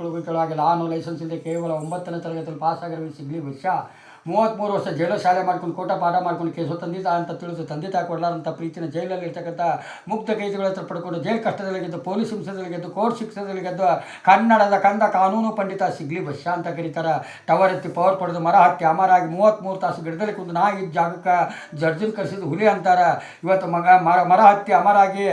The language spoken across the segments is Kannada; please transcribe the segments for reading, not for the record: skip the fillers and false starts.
ಮಕ್ಕಳಿಗೂ ಕೆಲವಾಗಿಲ್ಲ. ನಾನು ಲೈಸೆನ್ಸ್ ಇಲ್ಲದೆ ಕೇವಲ 9ನೇ ತರಗತಿಯಲ್ಲಿ ಪಾಸ್ ಆಗಿರೋ ಸಿಗ್ಲಿ ವಿಷಯ 33 ವರ್ಷ ಜೈಲು ಶಾಲೆ ಮಾಡ್ಕೊಂಡು ಕೋಟ ಪಾಠ ಮಾಡ್ಕೊಂಡು ಕೇಸು ತಂದೆ ತಾ ಅಂತ ತಿಳಿದು ತಂದೆ ತಾಯಿ ಕೊಡಲಾರಂಥ ಪ್ರೀತಿನ ಜೈಲಲ್ಲಿ ಇರ್ತಕ್ಕಂಥ ಮುಕ್ತ ಕೈದಿಗಳ ಹತ್ರ ಪಡ್ಕೊಂಡು ಜೈಲು ಕಷ್ಟದಲ್ಲಿ ಗೆದ್ದು, ಪೊಲೀಸ್ ಹಿಂಸೆದಲ್ಲಿ ಗೆದ್ದು, ಕೋರ್ಟ್ ಶಿಕ್ಷೆದಲ್ಲಿ ಗೆದ್ದು, ಕನ್ನಡದ ಕಂದ ಕಾನೂನು ಪಂಡಿತ ಸಿಗ್ಲಿ ಬಶ್ಯ ಅಂತ ಕರೀತಾರೆ. ಟವರ್ ಎತ್ತಿ ಪವರ್ ಪಡೆದು ಮರ ಹತ್ತಿ ಅಮರಾಗಿ 33 ತಾಸು ಗಿಡದಲ್ಲಿ ಕುಂದು ನಾ ಈ ಜಾಗಕ್ಕೆ ಜಡ್ಜನ್ ಕರೆಸಿದ್ದು ಹುಲಿ ಅಂತಾರೆ. ಇವತ್ತು ಮರ ಹತ್ತಿ ಅಮರಾಗಿ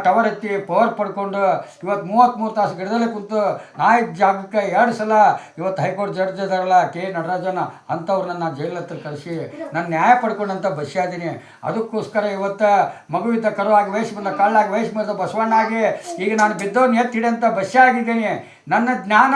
ಟವರ್ ಎತ್ತಿ ಪವರ್ ಪಡ್ಕೊಂಡು ಇವತ್ತು 33 ತಾಸು ಗಿಡದಲ್ಲಿ ಕುಂತು ನಾ ಈ ಜಾಗಕ್ಕೆ 2 ಸಲ ಇವತ್ತು ಹೈಕೋರ್ಟ್ ಜಡ್ಜ್ ಇದಾರಲ್ಲ ಕೆ ನಟರಾಜನ್ ಅಂಥವ್ರು ನನ್ನ ಜೈಲ್ ಹತ್ರ ಕಳಿಸಿ ನಾನು ನ್ಯಾಯ ಪಡ್ಕೊಂಡಂಥ ಬಸ್ಸಾದೀನಿ. ಅದಕ್ಕೋಸ್ಕರ ಇವತ್ತು ಮಗುವಿದ್ದ ಕರುವಾಗಿ ವಯಸ್ಸು ಬಂದ ಕಳ್ಳಾಗಿ ವಯಸ್ಸು ಬಂದ ಬಸವಣ್ಣಾಗಿ ಈಗ ನಾನು ಬಿದ್ದವನ್ನ ಎತ್ತಿಡಂಥ ಬಸ್ಸೇ ಆಗಿದ್ದೀನಿ. ನನ್ನ ಜ್ಞಾನ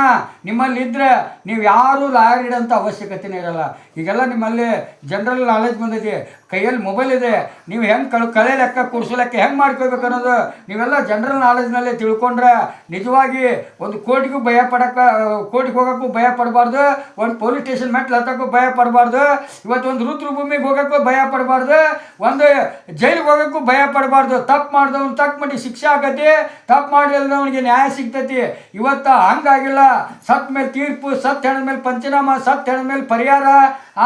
ನಿಮ್ಮಲ್ಲಿದ್ದರೆ ನೀವು ಯಾರೂ ಲಾಯರ್ ಇಡೋಂಥ ಅವಶ್ಯಕತೆನೇ ಇರೋಲ್ಲ. ಈಗೆಲ್ಲ ನಿಮ್ಮಲ್ಲಿ ಜನರಲ್ ನಾಲೆಜ್ ಬಂದಿದೆ, ಕೈಯಲ್ಲಿ ಮೊಬೈಲ್ ಇದೆ, ನೀವು ಹೆಂಗೆ ಕಳೆ ಲೆಕ್ಕ ಕುಡಿಸೋ ಲೆಕ್ಕ ಹೆಂಗೆ ಮಾಡ್ಕೋಬೇಕು ಅನ್ನೋದು ನೀವೆಲ್ಲ ಜನರಲ್ ನಾಲೆಜ್ನಲ್ಲೇ ತಿಳ್ಕೊಂಡ್ರೆ ನಿಜವಾಗಿ ಒಂದು ಕೋರ್ಟಿಗೂ ಭಯ ಪಡೋಕ್ಕೆ, ಕೋರ್ಟಿಗೆ ಹೋಗೋಕ್ಕೂ ಭಯ ಪಡಬಾರ್ದು, ಒಂದು ಪೊಲೀಸ್ ಸ್ಟೇಷನ್ ಮೆಟ್ಲು ಹತ್ತಕ್ಕೂ ಭಯ ಪಡಬಾರ್ದು, ಇವತ್ತು ಒಂದು ರುದ್ರಭೂಮಿಗೆ ಹೋಗೋಕ್ಕೂ ಭಯ ಪಡಬಾರ್ದು, ಒಂದು ಜೈಲಿಗೆ ಹೋಗೋಕ್ಕೂ ಭಯ ಪಡಬಾರ್ದು. ತಪ್ಪು ಮಾಡಿದವನು ತಪ್ಪು ಮಾಡಿ ಶಿಕ್ಷೆ ಆಗತಿ, ತಪ್ಪು ಮಾಡಿಲ್ದವನಿಗೆ ನ್ಯಾಯ ಸಿಗ್ತೈತಿ. ಇವತ್ತು ಹಂಗಾಗಿಲ್ಲ. ಸತ್ ಮೇಲೆ ತೀರ್ಪು, ಸತ್ ಹೆಣ ಮೇಲೆ ಪಂಚನಾಮ, ಸತ್ ಹೆಣ ಮೇಲೆ ಪರಿಹಾರ.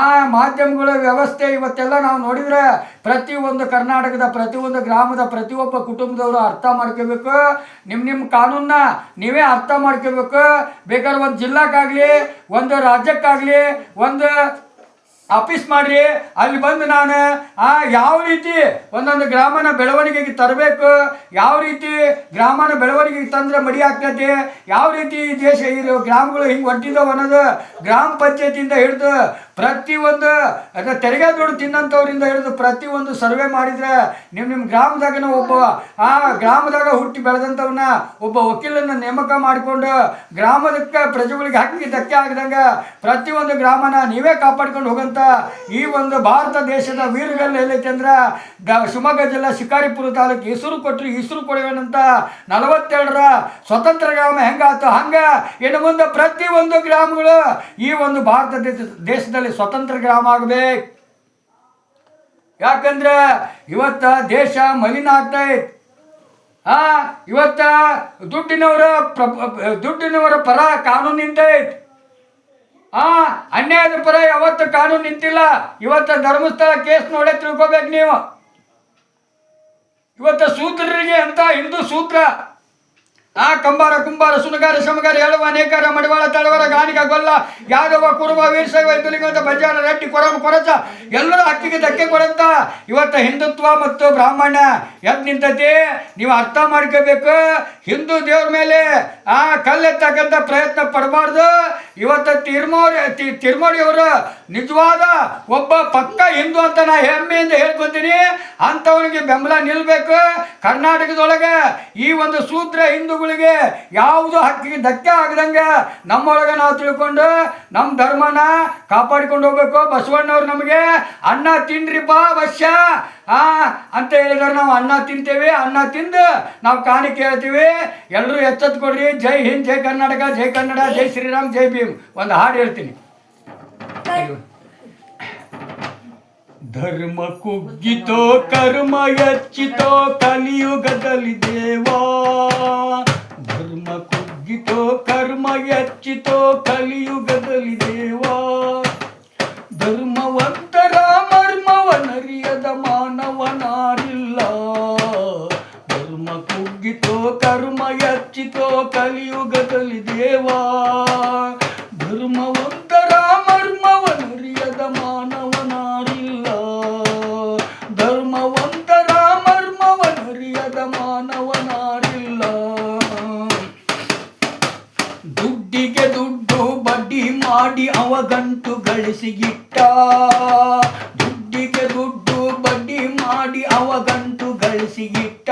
ಆ ಮಾಧ್ಯಮಗಳ ವ್ಯವಸ್ಥೆ ಇವತ್ತೆಲ್ಲ ನಾವು ನೋಡಿದರೆ ಪ್ರತಿಯೊಂದು ಕರ್ನಾಟಕದ ಪ್ರತಿಯೊಂದು ಗ್ರಾಮದ ಪ್ರತಿಯೊಬ್ಬ ಕುಟುಂಬದವರು ಅರ್ಥ ಮಾಡ್ಕೋಬೇಕು. ನಿಮ್ಮ ಕಾನೂನನ್ನ ನೀವೇ ಅರ್ಥ ಮಾಡ್ಕೋಬೇಕು. ಬೇಕಾದ್ರೆ ಒಂದು ಜಿಲ್ಲಾಕ್ಕಾಗಲಿ, ಒಂದು ರಾಜ್ಯಕ್ಕಾಗಲಿ, ಒಂದು ಆಫೀಸ್ ಮಾಡಿರಿ, ಅಲ್ಲಿ ಬಂದು ನಾನು ಯಾವ ರೀತಿ ಒಂದೊಂದು ಗ್ರಾಮನ ಬೆಳವಣಿಗೆಗೆ ತರಬೇಕು, ಯಾವ ರೀತಿ ಗ್ರಾಮನ ಬೆಳವಣಿಗೆಗೆ ತಂದರೆ ಮಡಿ ಆಗ್ತೈತಿ, ಯಾವ ರೀತಿ ದೇಶ ಇರೋ ಗ್ರಾಮಗಳು ಹಿಂಗೆ ಹೊಂಟಿದ್ದಾವೆ ಅನ್ನೋದು ಗ್ರಾಮ ಪಂಚಾಯತಿಯಿಂದ ಹಿಡಿದು ಪ್ರತಿಯೊಂದು ತೆರಿಗೆ ದುಡ್ಡು ತಿನ್ನಂಥವ್ರಿಂದ ಹಿಡಿದು ಪ್ರತಿಯೊಂದು ಸರ್ವೆ ಮಾಡಿದರೆ ನಿಮ್ಮ ಗ್ರಾಮದಾಗನ ಒಬ್ಬ ಗ್ರಾಮದಾಗ ಹುಟ್ಟಿ ಬೆಳೆದಂಥವನ್ನ ಒಬ್ಬ ವಕೀಲನ್ನು ನೇಮಕ ಮಾಡಿಕೊಂಡು ಗ್ರಾಮದಕ್ಕೆ ಪ್ರಜೆಗಳಿಗೆ ಹಕ್ಕಿಗೆ ಧಕ್ಕೆ ಆಗದಂಗೆ ಪ್ರತಿಯೊಂದು ಗ್ರಾಮನ ನೀವೇ ಕಾಪಾಡ್ಕೊಂಡು ಹೋಗಂತ ಈ ಒಂದು ಭಾರತ ದೇಶದ ವೀರಗಲ್ಲು ಎಲ್ಲೈತೆ ಅಂದ್ರೆ ಶಿವಮೊಗ್ಗ ಜಿಲ್ಲಾ ಶಿಕಾರಿಪುರ ತಾಲೂಕು ಹೆಸರು ಕೊಡುವಂತ 42ರ ಸ್ವತಂತ್ರ ಗ್ರಾಮ ಹೆಂಗಾಯ್ತು ಹಂಗೆ ಇನ್ನು ಮುಂದೆ ಪ್ರತಿಯೊಂದು ಗ್ರಾಮಗಳು ಈ ಒಂದು ಭಾರತ ದೇಶದಲ್ಲಿ ಸ್ವತಂತ್ರ ಗ್ರಾಮ ಆಗಬೇಕು. ಯಾಕಂದ್ರೆ ಇವತ್ತ ದೇಶ ಮಲಿನ ಆಗ್ತೈತೆ. ಇವತ್ತ ದುಡ್ಡಿನವರ ಪರ ಕಾನೂನು ನಿಂತೈತೆ. ಅನ್ಯಾಯದ ಪರ ಯಾವತ್ತು ಕಾನೂನು ನಿಂತಿಲ್ಲ. ಇವತ್ತು ಧರ್ಮಸ್ಥಳ ಕೇಸ್ ನೋಡೇ ತಿಳ್ಕೊಬೇಕು ನೀವು. ಇವತ್ತು ಸೂತ್ರರಿಗೆ ಅಂತ ಹಿಂದೂ ಸೂತ್ರ ಕಂಬಾರ ಕುಂಬಾರ ಸುನಗಾರ ಶಮಗಾರ ಹೇಳುವ ನೇಕಾರ ಮಡಿವಾಳ ತಳವರ ಗಾಣಿಗ ಗೊಲ್ಲ ಯಾದವ ಕುರುಬ ವೀರಶೈವ ಹಿಂದುಲಿಂಗ ಬಂಜಾರ ರೆಡ್ಡಿ ಕೊರಮ ಕೊರಚ ಎಲ್ಲರ ಹಕ್ಕಿಗೆ ಧಕ್ಕೆ ಕೊಡಂತ ಇವತ್ತು ಹಿಂದುತ್ವ ಮತ್ತು ಬ್ರಾಹ್ಮಣ್ಯ ಎದ್ದು ನಿಂತೈತಿ. ನೀವು ಅರ್ಥ ಮಾಡ್ಕೋಬೇಕು. ಹಿಂದೂ ದೇವ್ರ ಮೇಲೆ ಕಲ್ಲೆತ್ತಕ್ಕಂಥ ಪ್ರಯತ್ನ ಪಡಬಾರ್ದು. ಇವತ್ತು ತಿರ್ಮೋಡಿಯವರು ನಿಜವಾದ ಒಬ್ಬ ಪಕ್ಕ ಹಿಂದೂ ಅಂತ ನಾ ಹೆಮ್ಮೆಯಿಂದ ಹೇಳ್ಕೊತೀನಿ. ಅಂಥವನಿಗೆ ಬೆಂಬಲ ನಿಲ್ಲಬೇಕು. ಕರ್ನಾಟಕದೊಳಗೆ ಈ ಒಂದು ಸೂತ್ರ ಹಿಂದೂಗಳಿಗೆ ಯಾವುದು ಹಕ್ಕಿಗೆ ಧಕ್ಕೆ ಆಗದಂಗೆ ನಮ್ಮೊಳಗೆ ನಾವು ತಿಳ್ಕೊಂಡು ನಮ್ಮ ಧರ್ಮನ ಕಾಪಾಡಿಕೊಂಡು ಹೋಗ್ಬೇಕು. ಬಸವಣ್ಣವ್ರು ನಮಗೆ ಅನ್ನ ತಿನ್ರಿಪ್ಪ ಅವಶ್ಯ ಅಂತ ಹೇಳಿದ್ರೆ ನಾವು ಅನ್ನ ತಿಂತೇವೆ. ಅನ್ನ ತಿಂದು ನಾವು ಕಾಣಿಕೆ ಹೇಳ್ತೀವಿ. ಎಲ್ಲರೂ ಎಚ್ಚೆತ್ತು ಕೊಡ್ರಿ. ಜೈ ಹಿಂದ್, ಜೈ ಕರ್ನಾಟಕ, ಜೈ ಕನ್ನಡ, ಜೈ ಶ್ರೀರಾಮ್, ಜೈ ಭೀಮ್. ಒಂದು ಹಾಡು ಹೇಳ್ತೀನಿ. ಧರ್ಮ ಕುಗ್ಗಿತೋ ಕರ್ಮ ಹೆಚ್ಚಿತೋ ಕಲಿಯುಗದಲ್ಲಿ ದೇವಾ. ಧರ್ಮ ಕುಗ್ಗಿತೋ ಕರ್ಮ ಹೆಚ್ಚಿತೋ ಕಲಿಯುಗದಲ್ಲಿ ದೇವಾ. ಧರ್ಮವಂತರ ಮರ್ಮವನರಿಯದ ಮಾನವನಾರಿಲ್ಲ. ಧರ್ಮ ಕುಗ್ಗಿತೋ ಕರ್ಮ ಹೆಚ್ಚಿತೋ ಕಲಿಯುಗದಲ್ಲಿ ದೇವಾ. ಧರ್ಮವಂತರ ಮರ್ಮವನರಿಯದ ಮಾನವನಾರಿಲ್ಲ. ಧರ್ಮವಂತರ ಮರ್ಮವನರಿಯದ ಮಾನವನಾರಿಲ್ಲ. ದುಡ್ಡಿಗೆ ದುಡ್ಡು ಬಡ್ಡಿ ಮಾಡಿ ಅವಗಂಟು ಗಳಿಸಿಗಿಟ್ಟ. ದುಡ್ಡಿಗೆ ದುಡ್ಡು ಬಡ್ಡಿ ಮಾಡಿ ಅವಗಂಟು ಗಳಿಸಿಗಿಟ್ಟ.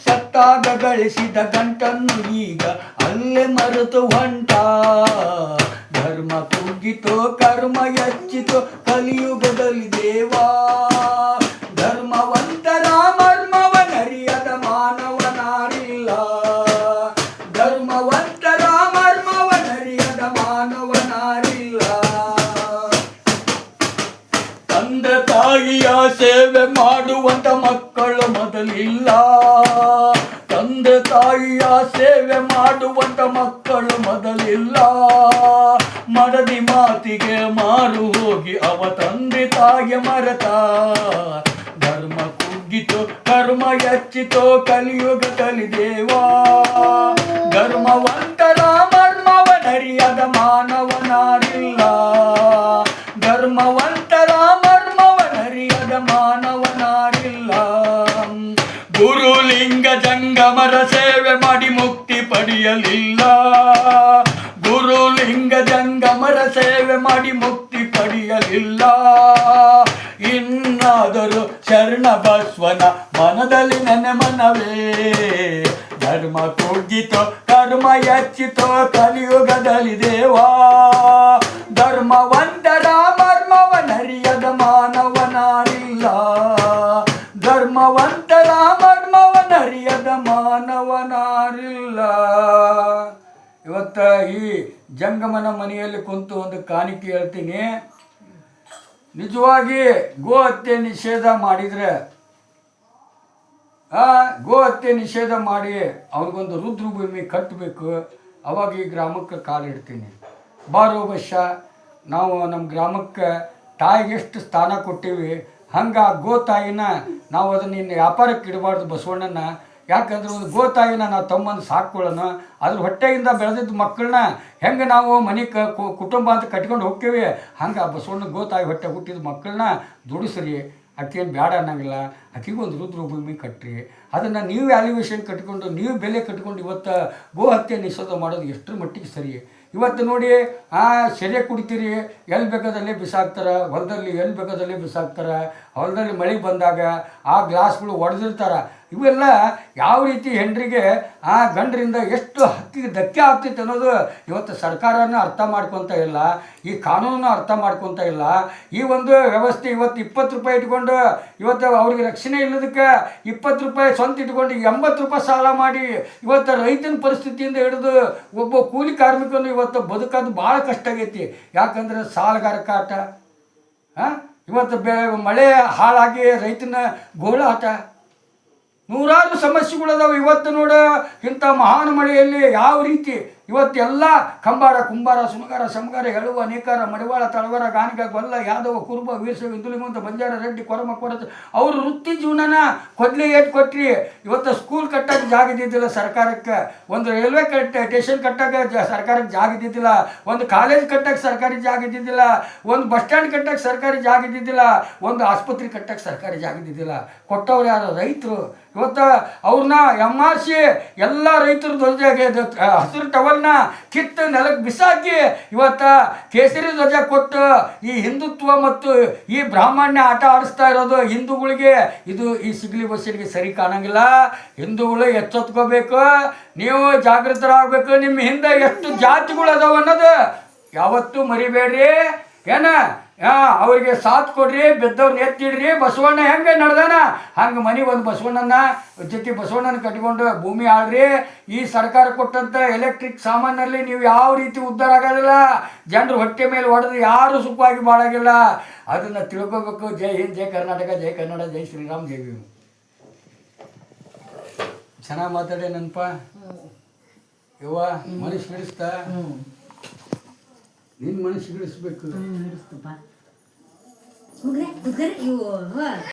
ಸತ್ತಾಗ ಗಳಿಸಿದ ಗಂಟನ್ನು ಈಗ ಅಲ್ಲೇ ಮರೆತು ಹೊಂಟ. ಧರ್ಮ ಕುಗ್ಗಿತೋ ಕರ್ಮ ಹೆಚ್ಚಿತೋ ಕಲಿಯುಗದಲ್ಲಿ ದೇವಾ. ಧರ್ಮವಂತರ ಮರ್ಮವನರಿಯದ ಮಾನವನಾರಿಲ್ಲ. ಧರ್ಮವಂತರ ಮರ್ಮವನರಿಯದ ಮಾನವನಾರಿಲ್ಲ. ತಂದೆ ತಾಯಿಯ ಸೇವೆ ಮಾಡುವಂತ ಮಕ್ಕಳು ಮೊದಲಿಲ್ಲ. ತಂದೆ ತಾಯಿಯ ಸೇವೆ ಮಾಡುವಂತ ಮಕ್ಕಳು ಮೊದಲಿಲ್ಲ, ಮಡದಿ ಮಾತಿಗೆ ಮಾರು ಹೋಗಿ ಅವ ತಂದೆ ತಾಯಿಯ ಮರೆತ. ಧರ್ಮ ಕುಗ್ಗಿತು ಕರ್ಮ ಹೆಚ್ಚಿತೋ ಕಲಿಯುಗ ಕಲಿದೇವಾ, ಧರ್ಮವಂತರ ಮರ್ಮವನರಿಯದ ಮಾನವನಾರಿಲ್ಲ, ಧರ್ಮವಂತರ ಮರ್ಮವನರಿಯದ ಮಾನವನಾರಿಲ್ಲ. ಗುರುಲಿಂಗ ಜಂಗಮರ ಸೇವೆ ಮಾಡಿ ಮುಕ್ತಿ ಪಡೆಯಲಿಲ್ಲ, ಗುರುಲಿಂಗ ಜಂಗಮರ ಸೇವೆ ಮಾಡಿ ಮುಕ್ತಿ ಪಡೆಯಲಿಲ್ಲ. ಇನ್ನಾದರೂ ಶರಣ ಬಸವನ ಮನದಲ್ಲಿ ನನ್ನ ಮನವೇ, ಧರ್ಮ ಕುಗ್ಗಿತೋ ಕರ್ಮ ಹೆಚ್ಚಿತೋ ಕಲಿಯುಗದಲ್ಲಿ ದೇವಾ, ಧರ್ಮವಂತರ ಮರ್ಮವನರಿಯದ ಮಾನವನಾರಿಲ್ಲ, ಧರ್ಮವಂತರ ಮರ್ಮವನರಿಯದ ಮಾನವನಾರಿಲ್ಲ. ಇವತ್ತ ಈ ಜಂಗಮನ ಮನೆಯಲ್ಲಿ ಕುಂತು ಒಂದು ಕಾಣಿಕೆ ಹೇಳ್ತೀನಿ. ನಿಜವಾಗಿ ಗೋ ಹತ್ಯೆ ನಿಷೇಧ ಮಾಡಿದರೆ, ಗೋ ಹತ್ಯೆ ನಿಷೇಧ ಮಾಡಿ ಅವ್ರಿಗೊಂದು ರುದ್ರಭೂಮಿ ಕಟ್ಟಬೇಕು. ಅವಾಗ ಈ ಗ್ರಾಮಕ್ಕೆ ಕಾಲಿಡ್ತೀನಿ. ಬಾರೋ ಬಸ್ಸ, ನಾವು ನಮ್ಮ ಗ್ರಾಮಕ್ಕೆ ತಾಯಿಗೆ ಎಷ್ಟು ಸ್ಥಾನ ಕೊಟ್ಟೀವಿ, ಹಂಗೆ ಆ ಗೋ ತಾಯಿನ ನಾವು ಅದನ್ನು ಇನ್ನು ವ್ಯಾಪಾರಕ್ಕೆ ಇಡಬಾರ್ದು ಬಸವಣ್ಣನ. ಯಾಕಂದ್ರೆ ಒಂದು ಗೋ ತಾಯಿನ ನಾವು ತಮ್ಮನ್ನು ಸಾಕ್ಕೊಳ್ಳೋಣ, ಅದ್ರ ಹೊಟ್ಟೆಯಿಂದ ಬೆಳೆದಿದ್ದ ಮಕ್ಕಳನ್ನ ಹೆಂಗೆ ನಾವು ಮನೆ ಕುಟುಂಬ ಅಂತ ಕಟ್ಕೊಂಡು ಹೋಗ್ತೀವಿ, ಹಂಗೆ ಆ ಬಸವಣ್ಣ ಗೋ ತಾಯಿ ಹೊಟ್ಟೆ ಹುಟ್ಟಿದ ಮಕ್ಕಳನ್ನ ದುಡಿಸ್ರಿ. ಆಕೆನು ಬೇಡ ಅನ್ನಂಗಿಲ್ಲ, ಆಕೆಗೆ ಒಂದು ರುದ್ರಭೂಮಿ ಕಟ್ಟ್ರಿ. ಅದನ್ನು ನೀವು ವ್ಯಾಲ್ಯೂಯೇಷನ್ ಕಟ್ಕೊಂಡು ನೀವು ಬೆಲೆ ಕಟ್ಕೊಂಡು ಇವತ್ತು ಗೋ ಹತ್ಯೆ ನಿಷೇಧ ಮಾಡೋದು ಎಷ್ಟರ ಮಟ್ಟಿಗೆ ಸರಿ. ಇವತ್ತು ನೋಡಿ, ಸೆರೆ ಕುಡಿತೀರಿ, ಎಲ್ಲಿ ಬೇಕಾದಲ್ಲೇ ಬಿಸಾಕ್ತಾರೆ, ಹೊಲದಲ್ಲಿ ಎಲ್ಲಿ ಬೇಕಾದಲ್ಲೇ ಬಿಸಾಕ್ತಾರೆ. ಹೊಲದಲ್ಲಿ ಮಳೆ ಬಂದಾಗ ಆ ಗ್ಲಾಸ್ಗಳು ಒಡೆದಿರ್ತಾರೆ. ಇವೆಲ್ಲ ಯಾವ ರೀತಿ ಹೆಂಡ್ರಿಗೆ ಗಂಡರಿಂದ ಎಷ್ಟು ಹಕ್ಕಿಗೆ ಧಕ್ಕೆ ಆಗ್ತೈತೆ ಅನ್ನೋದು ಇವತ್ತು ಸರ್ಕಾರನ ಅರ್ಥ ಮಾಡ್ಕೊತ ಇಲ್ಲ, ಈ ಕಾನೂನನ್ನು ಅರ್ಥ ಮಾಡ್ಕೊತ ಇಲ್ಲ. ಈ ಒಂದು ವ್ಯವಸ್ಥೆ ಇವತ್ತು 20 ರೂಪಾಯಿ ಇಟ್ಕೊಂಡು ಇವತ್ತು ಅವ್ರಿಗೆ ರಕ್ಷಣೆ ಇಲ್ಲದಕ್ಕೆ 20 ರೂಪಾಯಿ ಸ್ವಂತ ಇಟ್ಕೊಂಡು 80 ರೂಪಾಯಿ ಸಾಲ ಮಾಡಿ ಇವತ್ತು ರೈತನ ಪರಿಸ್ಥಿತಿಯಿಂದ ಹಿಡಿದು ಒಬ್ಬ ಕೂಲಿ ಕಾರ್ಮಿಕನು ಇವತ್ತು ಬದುಕೋದು ಭಾಳ ಕಷ್ಟ ಆಗೈತಿ. ಯಾಕಂದ್ರೆ ಸಾಲಗಾರ ಕಾಟ, ಇವತ್ತು ಮಳೆ ಹಾಳಾಗಿ ರೈತನ ಗೋಳಾಟ, ನೂರಾರು ಸಮಸ್ಯೆಗಳದಾವೆ. ಇವತ್ತು ನೋಡ, ಇಂಥ ಮಹಾನ್ ಮಳೆಯಲ್ಲಿ ಯಾವ ರೀತಿ ಇವತ್ತೆಲ್ಲ ಕಂಬಾರ ಕುಂಬಾರ ಸುಮಗಾರ ಸಮಗಾರ ಹೆಳುವ ನೇಕಾರ ಮಡಿವಾಳ ತಳವರ ಗಾನಿಗ ಗೊಲ್ಲ ಯಾದವ ಕುರುಬ ವೀರಶೈವ ಹಿಂದುಳಿಮಂತ ಬಂಜಾರ ರೆಡ್ಡಿ ಕೊರಮ ಕೊರತ ಅವರು ವೃತ್ತಿ ಜೀವನನ ಕೊಡ್ಲಿ ಏಟ್ ಕೊಟ್ರಿ. ಇವತ್ತು ಸ್ಕೂಲ್ ಕಟ್ಟಕ್ಕೆ ಜಾಗ ಇದ್ದಿದ್ದಿಲ್ಲ ಸರ್ಕಾರಕ್ಕೆ, ಒಂದು ರೈಲ್ವೆ ಸ್ಟೇಷನ್ ಕಟ್ಟಕ್ಕೆ ಸರ್ಕಾರಕ್ಕೆ ಜಾಗ ಇದ್ದಿದ್ದಿಲ್ಲ, ಒಂದು ಕಾಲೇಜ್ ಕಟ್ಟಕ್ಕೆ ಸರ್ಕಾರಿ ಜಾಗ ಇದ್ದಿದ್ದಿಲ್ಲ, ಒಂದು ಬಸ್ ಸ್ಟ್ಯಾಂಡ್ ಕಟ್ಟಕ್ಕೆ ಸರ್ಕಾರಿ ಜಾಗ ಇದ್ದಿದ್ದಿಲ್ಲ, ಒಂದು ಆಸ್ಪತ್ರೆ ಕಟ್ಟಕ್ಕೆ ಸರ್ಕಾರಿ ಜಾಗ ಇದ್ದಿದ್ದಿಲ್ಲ. ಕೊಟ್ಟವ್ರು ಯಾರು? ರೈತರು. ಇವತ್ತು ಅವ್ರನ್ನ MRC ಎಲ್ಲ ರೈತರು ಧ್ವಜ ಹಸಿರು ಟವಲ್ನ ಕಿತ್ತು ನೆಲಕ್ಕೆ ಬಿಸಾಕಿ ಇವತ್ತು ಕೇಸರಿ ಧ್ವಜ ಕೊಟ್ಟು ಈ ಹಿಂದುತ್ವ ಮತ್ತು ಈ ಬ್ರಾಹ್ಮಣ್ಯ ಆಟ ಆಡಿಸ್ತಾ ಇರೋದು ಹಿಂದೂಗಳಿಗೆ ಇದು ಈ ಸಿಗ್ಲಿ ಬಸ್ಸಿಗೆ ಸರಿ ಕಾಣಂಗಿಲ್ಲ. ಹಿಂದೂಗಳು ಎಚ್ಚೆತ್ಕೋಬೇಕು, ನೀವು ಜಾಗೃತರಾಗಬೇಕು. ನಿಮ್ಮ ಹಿಂದೆ ಎಷ್ಟು ಜಾತಿಗಳು ಅದಾವ ಅನ್ನೋದು ಯಾವತ್ತೂ ಮರಿಬೇಡ್ರಿ. ಏನ ಅವ್ರಿಗೆ ಸಾಥ್ ಕೊಡ್ರಿ, ಬೆದ್ದವ್ರನ್ನ ಎತ್ತಿಡ್ರಿ. ಬಸವಣ್ಣ ಹೆಂಗೆ ನಡೆದಾನ ಹಂಗೆ ಮನೆ ಒಂದು ಬಸವಣ್ಣನ ಜೊತೆ ಬಸವಣ್ಣನ ಕಟ್ಕೊಂಡು ಭೂಮಿ ಆಳ್ರಿ. ಈ ಸರ್ಕಾರ ಕೊಟ್ಟಂಥ ಎಲೆಕ್ಟ್ರಿಕ್ ಸಾಮಾನಲ್ಲಿ ನೀವು ಯಾವ ರೀತಿ ಉದ್ಧಾರ ಆಗೋದಿಲ್ಲ. ಜನರು ಹೊಟ್ಟೆ ಮೇಲೆ ಹೊಡೆದು ಯಾರು ಸುಖವಾಗಿ ಬಾಳಾಗಿಲ್ಲ. ಅದನ್ನು ತಿಳ್ಕೊಬೇಕು. ಜೈ ಹಿಂದ್, ಜೈ ಕರ್ನಾಟಕ, ಜೈ ಕನ್ನಡ, ಜೈ ಶ್ರೀರಾಮ್, ಜೈ ಭೀಮ್. ಚೆನ್ನಾಗಿ ಮಾತಾಡೇ ನೆನಪ ಯವ್ವ. ಮನಸ್ಸು ಹಿಡಿಸ್ತಾ, ನಿನ್ನ ಮನಸ್ಸು ಹಿಡಿಸ್ಬೇಕು.